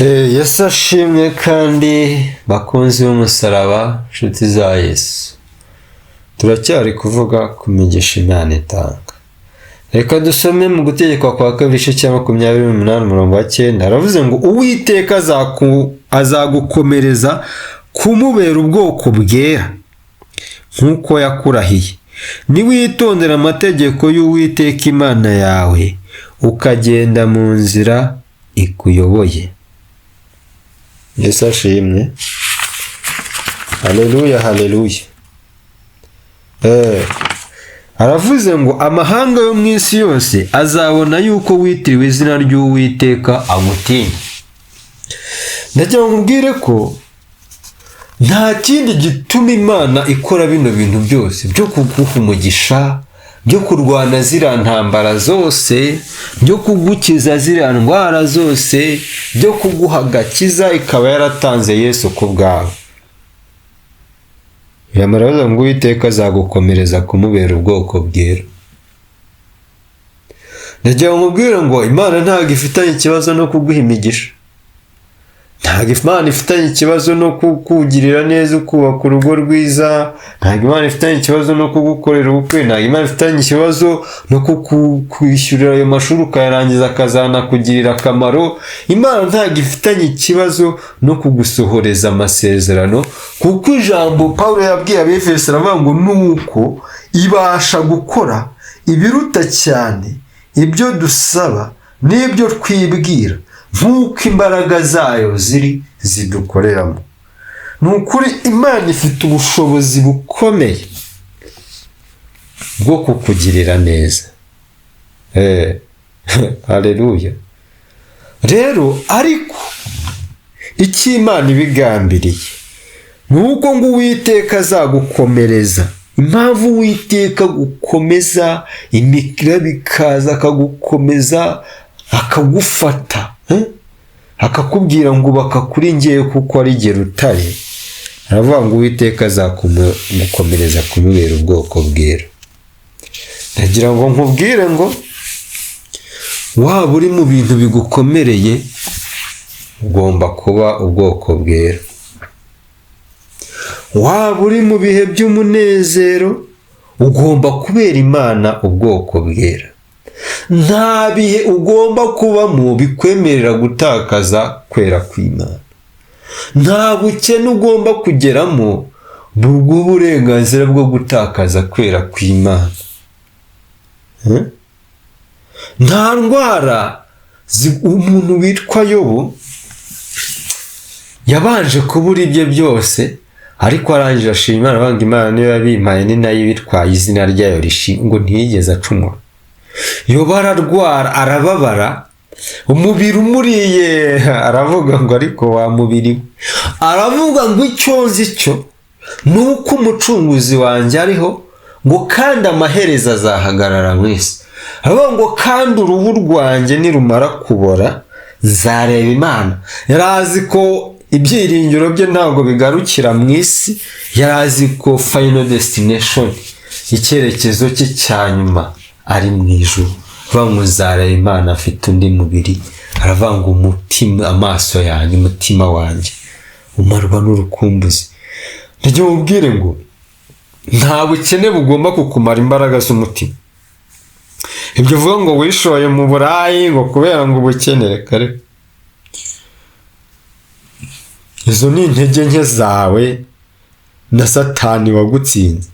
Yesu ashimwe kandi bakunzi b'umusaraba, nshuti za Yesu, turacyari kuvuga ku migisha Imana itanga. Reka dusome mu gutegekwa kwa kabiri igice cya 28 umurongo wa 9. Aravuze ngo Uwiteka azagukomereza kumubera ubwoko bwera nk'uko yakurahiye, niwitondera amategeko y'Uwiteka Imana yawe ukagenda mu nzira ikuyoboye. Yesu ashimwe. Haleluya, haleluya. Aravuze ngo amahanga yo mu isi yose azabona yuko witiriwe izina ry'Uwiteka agutinya. Ndagira ngo nkubwire ko nta kindi gituma Imana ikora bino bintu byose byo kuguha umugisha, byo kurwana ziriya ntambara zose, byo kugukiza ziriya ndwara zose, byo kuguha agakiza, ikaba yaratanze Yesu ku bwawe. Yamaraza ngo Uwiteka azagukomereza kumubera ubwoko bwera. Ndagira ngo nkubwire ngo Imana ntabwo ifitanye ikibazo no kuguha imigisha. Ntabwo Imana ifitanye ikibazo no kukugirira neza, ukubaka urugo rwiza. Ntabwo Imana ifitanye ikibazo no kugukorera ubukwe. Ntabwo Imana ifitanye ikibazo no kukwishyurira ayo mashuri ukayarangiza akazanakugirira akamaro. Imana ntabwo ifitanye ikibazo no kugusohoreza amasezerano, kuko ijambo Pawulo yabwiye Abefeso aravuga ngo nuko ibasha gukora ibiruta cyane ibyo dusaba n'ibyo twibwira, nk'uko imbaraga zayo zidukoreramo. Ni ukuri Imana ifite ubushobozi bukomeye bwo kukugirira neza. Haleluya. Rero ariko icyo Imana ibigambiriye ni uko ngo Uwiteka azagukomereza. Impamvu Uwiteka agukomeza, imikira ikaza akagukomeza, akagufata, akakubwira ngo bakakuri ngiye kuko ari jye rutare. Aravuga ngo Uwiteka azagukomereza kumubera ubwoko bwera. Ndagira ngo nkubwire ngo waba uri mu bintu bigukomereye, ugomba kuba ubwoko bwera. Waba uri mu bihe by'umunezero, ugomba kubera Imana ubwoko bwera. Nta bihe ugomba kubamo bikwemerera gutakaza kwera kw'Imana. Nta bukene ugomba kugeramo buguha uburenganzira bwo gutakaza kwera kw'Imana. Nta ndwara umuntu witwa Yobu yabanje kubura ibye byose, ariko arangije ashima Imana, avuga ngo Imana niyo yabimpaye ni nayo ibitwaye, izina ryayo rishimwe, ngo ntiyigeze acumura. Yobu ararwara, arababara, umubiri umuriye, aravuga ngo ariko wa mubiri we, aravuga ngo icyo nzi cyo ni uko umucunguzi wanjye ariho, ngo kandi amaherezo azahagarara mu isi. Aravuga ngo kandi uruhu rwanjye nirumara kubora nzareba Imana. Yari azi ko ibyiringiro bye ntabwo bigarukira mu isi, yari azi ko final destination, icyerekezo cye cya nyuma ari mu ijuru. Aravuga ngo nzareba Imana afite undi mubiri. Aravuga ngo umutima, amaso yanjye, umutima wanjye umarwa n'urukumbuzi. Ndagira ngo ubwire ngo nta bukene bugomba kukumara imbaraga z'umutima. Ibyo uvuga ngo wishoye mu burayi ngo kubera ngo ubukenere kare, izo ni intege nke zawe na Satani wagutsinze.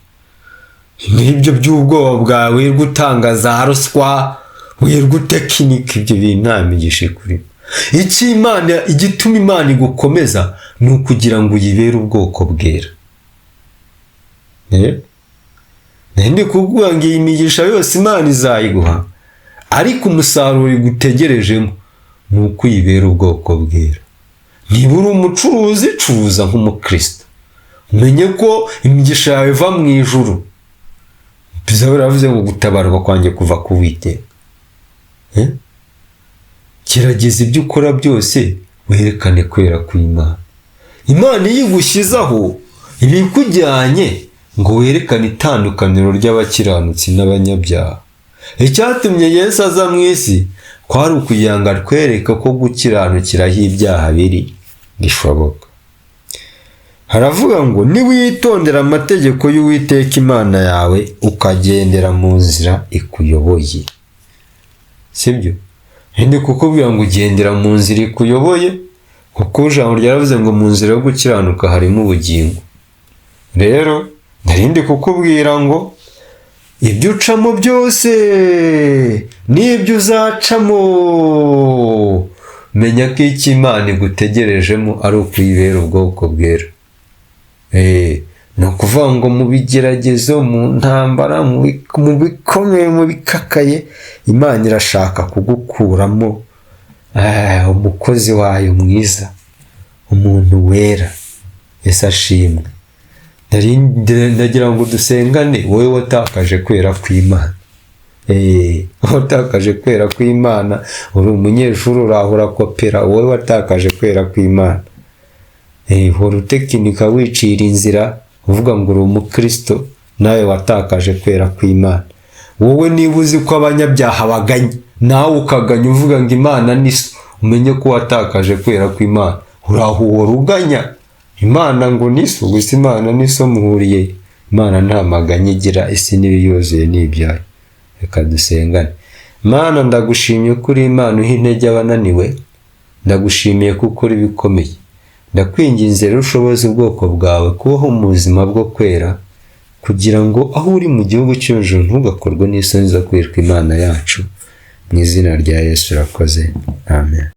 N'ibyo by'ubwoba bwawe, wirwa utanga za ruswa, wirwa utekinika, ibyo bintu nta migisha kuri. Igituma Imana igukomeza ni ukugira ngo uyibere ubwoko bwera. Ndi kuvuga ngo iyi migisha yose Imana izayiguha, ariko umusaruro igutegerejemo ni uko uyibera ubwoko bwera. Niba uri umucuruzi, curuza nk'umukristo, umenye ko imigisha yawe iva mu ijuru. Biravuze ngo gutabarwa kwanjye kuva ku Uwiteka. Gerageza ibyo ukora byose werekane kwera kw'Imana. Imana iyo igushyizeho ibikujyanye ngo werekane itandukaniro ry'abakiranutsi n'abanyabyaha. Icyatumye Yesu aza mu isi kwari ukugira ngo atwereke ko gukiranukiraho ibyaha biri bishoboka. Haravuga ngo niwitondera amategeko y'Uwiteka Imana yawe ukagendera mu nzira ikuyoboye. Sibyo? Ndi kukubwira ngo ugendera mu nzira ikuyoboye, kuko ijambo ryaravuze ngo mu nzira yo gukiranuka harimo ubugingo. Rero ndarindi kukubwira ngo ibyo ucamo byose n'ibyo uzacamo, menya ko icyo Imana igutegerejemo ari ukuyibera ubwoko bwera. Ni ukuvuga ngo mu bigeragezo, mu ntambara, mu bikomeye, mu bikakaye, Imana irashaka kugukuramo umukozi wayo mwiza, umuntu wera. Yesu ashimwe. Ndagira ngo dusengane wowe watakaje kwera kw'Imana. Watakaje kwera kw'Imana, uri umunyeshuri uraho urakopera, wowe watakaje kwera kw'Imana. Hora utekinika wicira inzira uvuga ngo uri umukristo, nawe watakaje kwera kw'Imana. Wowe niba uzi ko abanyabyaha baganya, nawe ukaganya uvuga ngo Imana ni so, umenye ko watakaje kwera kw'Imana. Uraho uhora uganya Imana ngo ni so, gusa Imana ni so muhuriye. Imana nta maganya igira, isi n'ibiyuzuye n'ibyayo. Reka dusengane. Mana, ndagushimiye ko uri Imana uha intege abananiwe, ndagushimiye kuko uri bikomeye. Ndakwinginze rero ushoboze ubwoko bwawe kubaho mu buzima bwo kwera, kugira ngo aho uri mu gihugu cy'ijuru ntugakorwe n'isoni zo kwitwa Imana yacu. Mu izina rya Yesu urakoze. Amen.